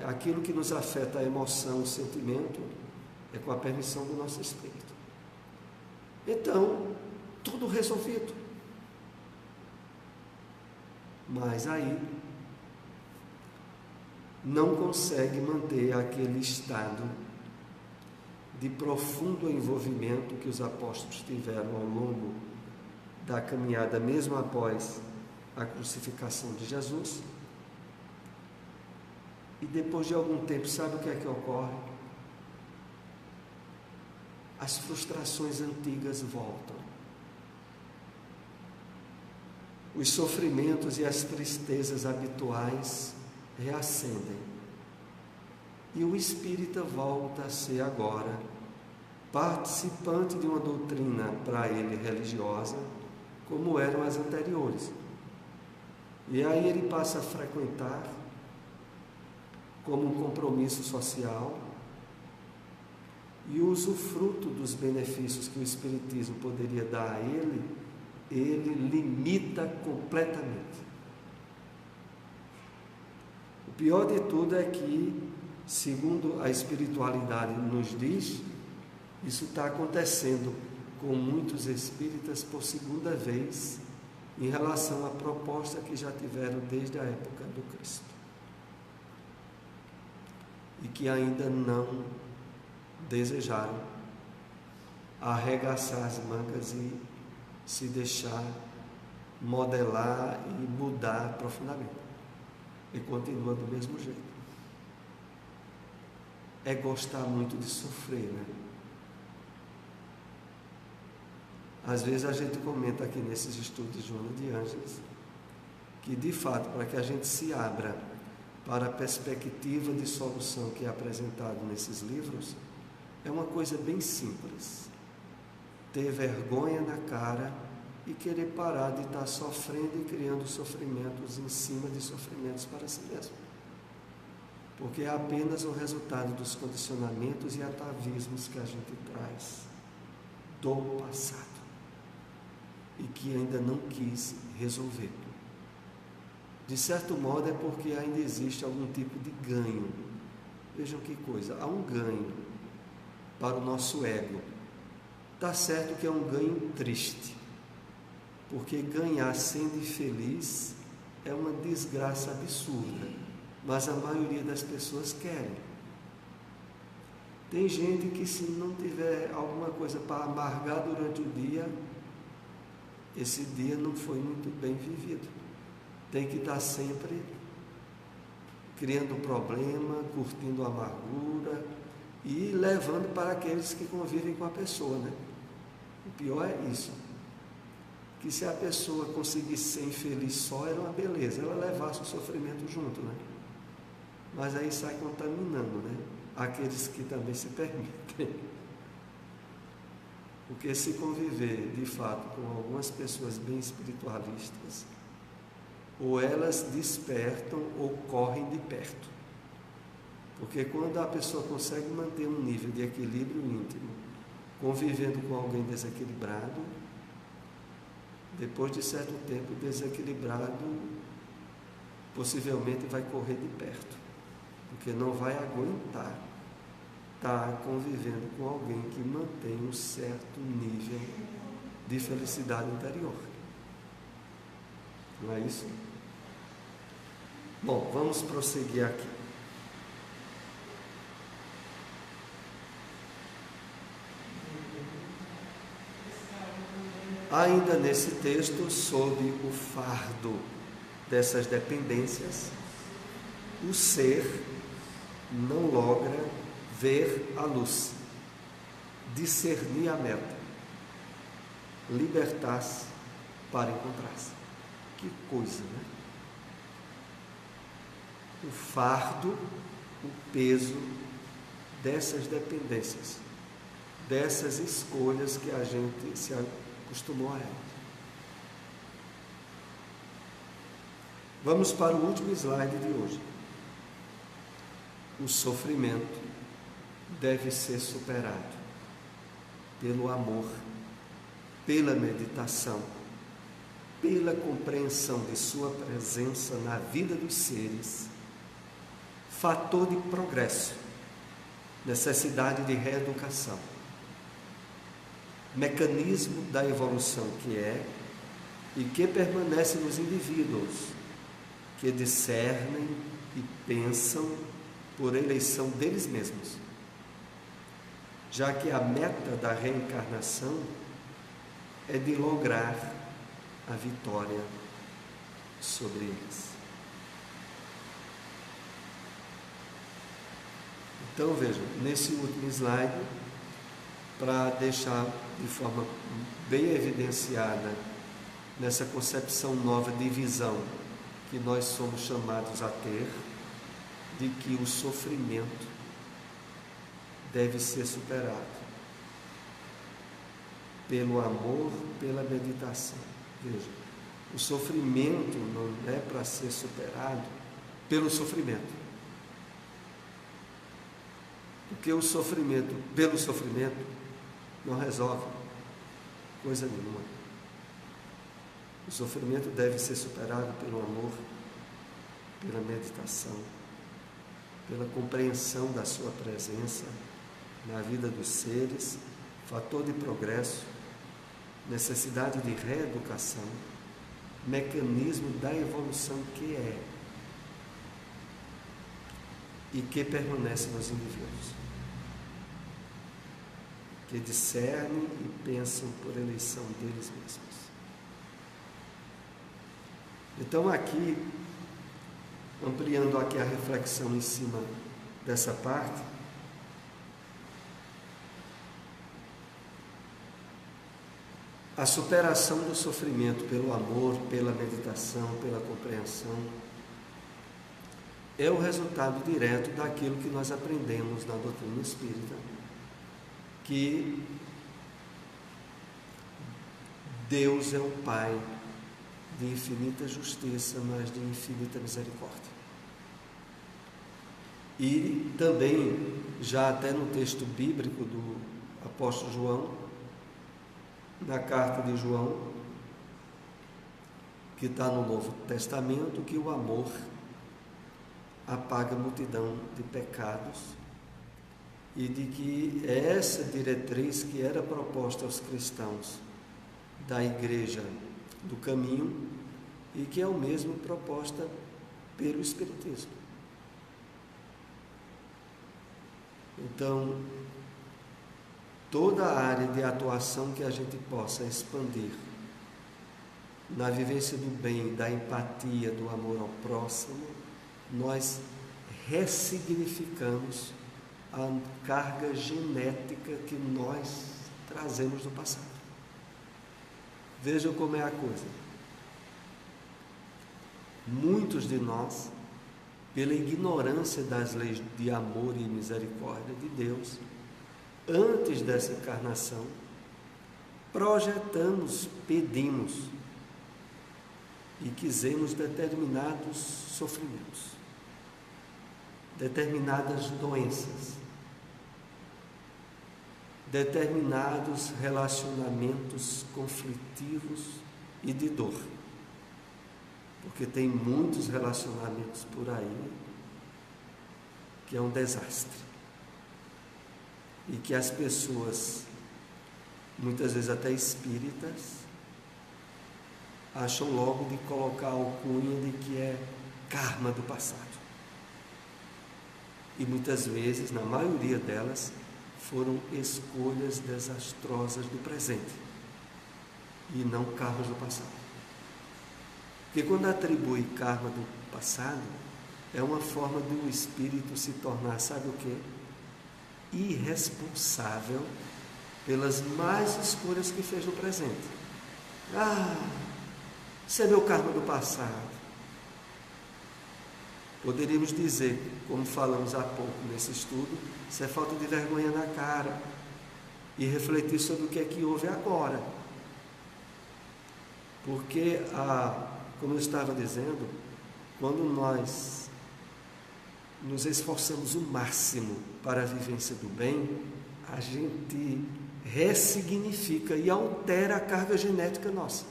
Aquilo que nos afeta a emoção, o sentimento, é com a permissão do nosso espírito. Então, tudo resolvido. Mas aí, não consegue manter aquele estado de profundo envolvimento que os apóstolos tiveram ao longo da caminhada, mesmo após a crucificação de Jesus. E depois de algum tempo, sabe o que é que ocorre? As frustrações antigas voltam. Os sofrimentos e as tristezas habituais reacendem. E o espírita volta a ser agora participante de uma doutrina para ele religiosa, como eram as anteriores. E aí ele passa a frequentar como um compromisso social e o usufruto dos benefícios que o espiritismo poderia dar a ele limita completamente. O pior de tudo é que, segundo a espiritualidade nos diz, isso está acontecendo com muitos espíritas por segunda vez em relação à proposta que já tiveram desde a época do Cristo e que ainda não desejaram arregaçar as mangas e se deixar modelar e mudar profundamente, e continua do mesmo jeito. É gostar muito de sofrer, né? Às vezes a gente comenta aqui nesses estudos de Joana de Ângeles que, de fato, para que a gente se abra para a perspectiva de solução que é apresentado nesses livros, é uma coisa bem simples: ter vergonha na cara e querer parar de estar sofrendo e criando sofrimentos em cima de sofrimentos para si mesmo, porque é apenas o resultado dos condicionamentos e atavismos que a gente traz do passado e que ainda não quis resolver. De certo modo é porque ainda existe algum tipo de ganho. Vejam que coisa, há um ganho para o nosso ego. Está certo que é um ganho triste, porque ganhar sendo infeliz é uma desgraça absurda, mas a maioria das pessoas querem. Tem gente que, se não tiver alguma coisa para amargar durante o dia, esse dia não foi muito bem vivido. Tem que estar sempre criando problema, curtindo amargura e levando para aqueles que convivem com a pessoa, né? O pior é isso, que se a pessoa conseguisse ser infeliz só, era uma beleza, ela levasse o sofrimento junto, né? Mas aí sai contaminando, né? Aqueles que também se permitem. Porque se conviver, de fato, com algumas pessoas bem espiritualistas, ou elas despertam ou correm de perto. Porque quando a pessoa consegue manter um nível de equilíbrio íntimo, convivendo com alguém desequilibrado, depois de certo tempo, desequilibrado possivelmente vai correr de perto, porque não vai aguentar estar convivendo com alguém que mantém um certo nível de felicidade interior. Não é isso? Bom, vamos prosseguir aqui. Ainda nesse texto, sob o fardo dessas dependências, o ser não logra ver a luz, discernir a meta, libertar-se para encontrar-se. Que coisa, né? O fardo, o peso dessas dependências, dessas escolhas que a gente se acostumou a elas. Vamos para o último slide de hoje. O sofrimento deve ser superado pelo amor, pela meditação, pela compreensão de sua presença na vida dos seres, fator de progresso, necessidade de reeducação, mecanismo da evolução que é e que permanece nos indivíduos que discernem e pensam por eleição deles mesmos, já que a meta da reencarnação é de lograr a vitória sobre eles. Então vejam, nesse último slide, para deixar de forma bem evidenciada nessa concepção nova de visão que nós somos chamados a ter, de que o sofrimento deve ser superado pelo amor, pela meditação. Veja, o sofrimento não é para ser superado pelo sofrimento. Porque o sofrimento, pelo sofrimento, não resolve coisa nenhuma. O sofrimento deve ser superado pelo amor, pela meditação, pela compreensão da sua presença na vida dos seres, fator de progresso, necessidade de reeducação, mecanismo da evolução que é e que permanece nos indivíduos, que discernem e pensam por eleição deles mesmos. Então aqui, ampliando aqui a reflexão em cima dessa parte, a superação do sofrimento pelo amor, pela meditação, pela compreensão, é o resultado direto daquilo que nós aprendemos na doutrina espírita, que Deus é o Pai de infinita justiça, mas de infinita misericórdia. E também, já até no texto bíblico do apóstolo João, na carta de João, que está no Novo Testamento, que o amor apaga a multidão de pecados, e de que essa diretriz que era proposta aos cristãos da Igreja do Caminho, e que é o mesmo proposta pelo Espiritismo. Então, toda a área de atuação que a gente possa expandir na vivência do bem, da empatia, do amor ao próximo, nós ressignificamos a carga genética que nós trazemos do passado. Vejam como é a coisa. Muitos de nós, pela ignorância das leis de amor e misericórdia de Deus, antes dessa encarnação, projetamos, pedimos e quisemos determinados sofrimentos, determinadas doenças, determinados relacionamentos conflitivos e de dor, porque tem muitos relacionamentos por aí que é um desastre e que as pessoas, muitas vezes até espíritas, acham logo de colocar a alcunha de que é karma do passado. E muitas vezes, na maioria delas, foram escolhas desastrosas do presente e não karmas do passado. Porque quando atribui karma do passado, é uma forma do espírito se tornar, sabe o quê? Irresponsável pelas más escolhas que fez no presente. Isso é meu karma do passado. Poderíamos dizer, como falamos há pouco nesse estudo, isso é falta de vergonha na cara, e refletir sobre o que é que houve agora. Porque, como eu estava dizendo, quando nós nos esforçamos o máximo para a vivência do bem, a gente ressignifica e altera a carga genética nossa.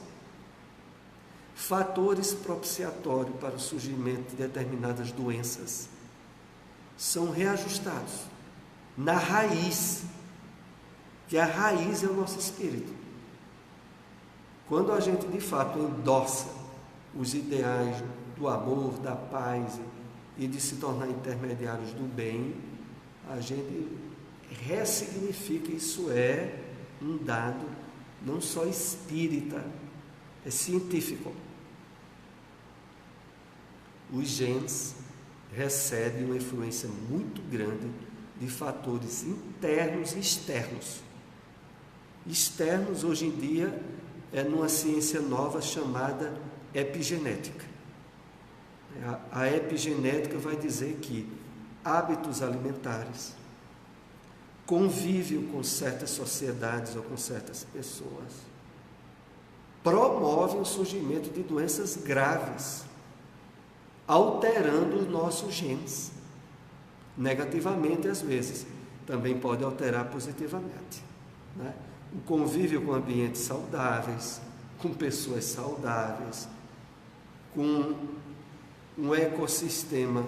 Fatores propiciatórios para o surgimento de determinadas doenças são reajustados na raiz, que a raiz é o nosso espírito. Quando a gente de fato endossa os ideais do amor, da paz e de se tornar intermediários do bem, a gente ressignifica. Isso é um dado não só espírita, é científico. Os genes recebem uma influência muito grande de fatores internos e externos. Externos, hoje em dia, é numa ciência nova chamada epigenética. A epigenética vai dizer que hábitos alimentares, convívio com certas sociedades ou com certas pessoas, promovem o surgimento de doenças graves, alterando os nossos genes, negativamente às vezes, também pode alterar positivamente, né? O convívio com ambientes saudáveis, com pessoas saudáveis, com um ecossistema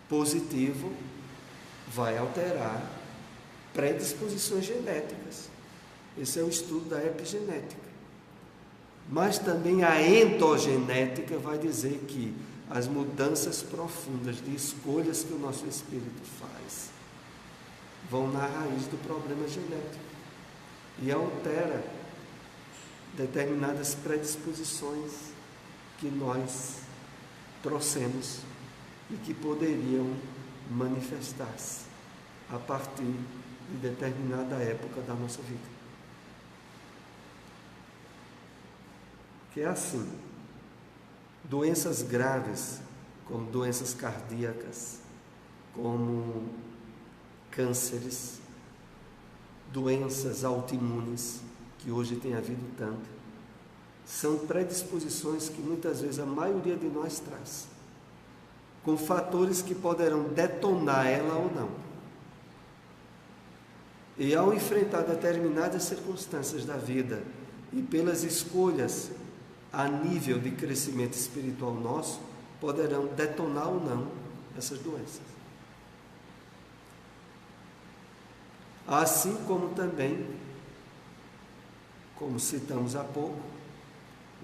positivo, vai alterar predisposições genéticas. Esse é o estudo da epigenética. Mas também a endogenética vai dizer que as mudanças profundas de escolhas que o nosso espírito faz vão na raiz do problema genético e altera determinadas predisposições que nós trouxemos e que poderiam manifestar-se a partir de determinada época da nossa vida. Que é assim, doenças graves, como doenças cardíacas, como cânceres, doenças autoimunes, que hoje tem havido tanto, são predisposições que muitas vezes a maioria de nós traz, com fatores que poderão detonar ela ou não. E ao enfrentar determinadas circunstâncias da vida e pelas escolhas a nível de crescimento espiritual nosso, poderão detonar ou não essas doenças. Assim como também, como citamos há pouco,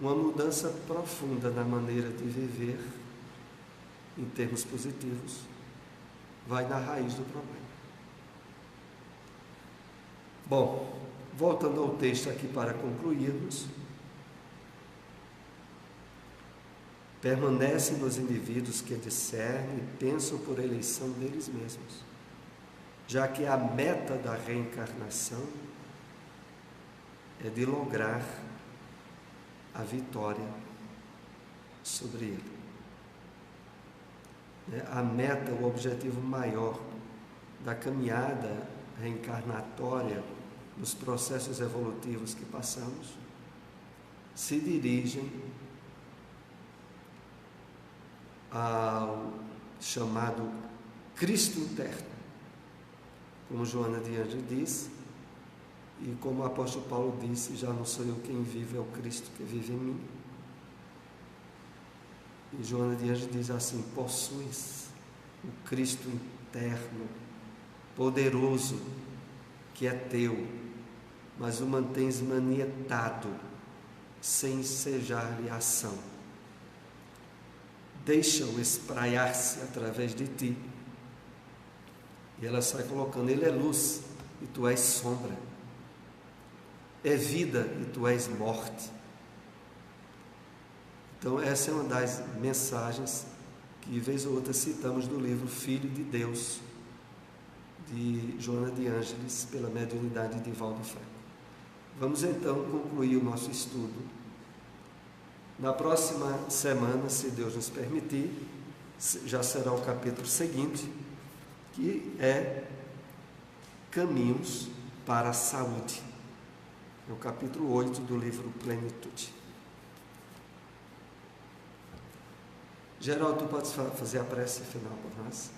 uma mudança profunda na maneira de viver, em termos positivos, vai na raiz do problema. Bom, voltando ao texto aqui para concluirmos, permanecem nos indivíduos que discernem e pensam por eleição deles mesmos, já que a meta da reencarnação é de lograr a vitória sobre ele. A meta, o objetivo maior da caminhada reencarnatória nos processos evolutivos que passamos, se dirigem ao chamado Cristo interno, como Joana de Ângeles diz, e como o apóstolo Paulo disse: já não sou eu quem vive, é o Cristo que vive em mim. E Joana de Ângeles diz assim: possuis o Cristo interno, poderoso, que é teu, mas o mantens manietado, sem ensejar-lhe ação. Deixa-o espraiar-se através de ti. E ela sai colocando: ele é luz e tu és sombra, é vida e tu és morte. Então essa é uma das mensagens que de vez ou outra citamos do livro Filho de Deus, de Joana de Ângeles, pela mediunidade de Valdo Franco. Vamos então concluir o nosso estudo. Na próxima semana, se Deus nos permitir, já será o capítulo seguinte, que é Caminhos para a Saúde. É o capítulo 8 do livro Plenitude. Geraldo, tu podes fazer a prece final por nós?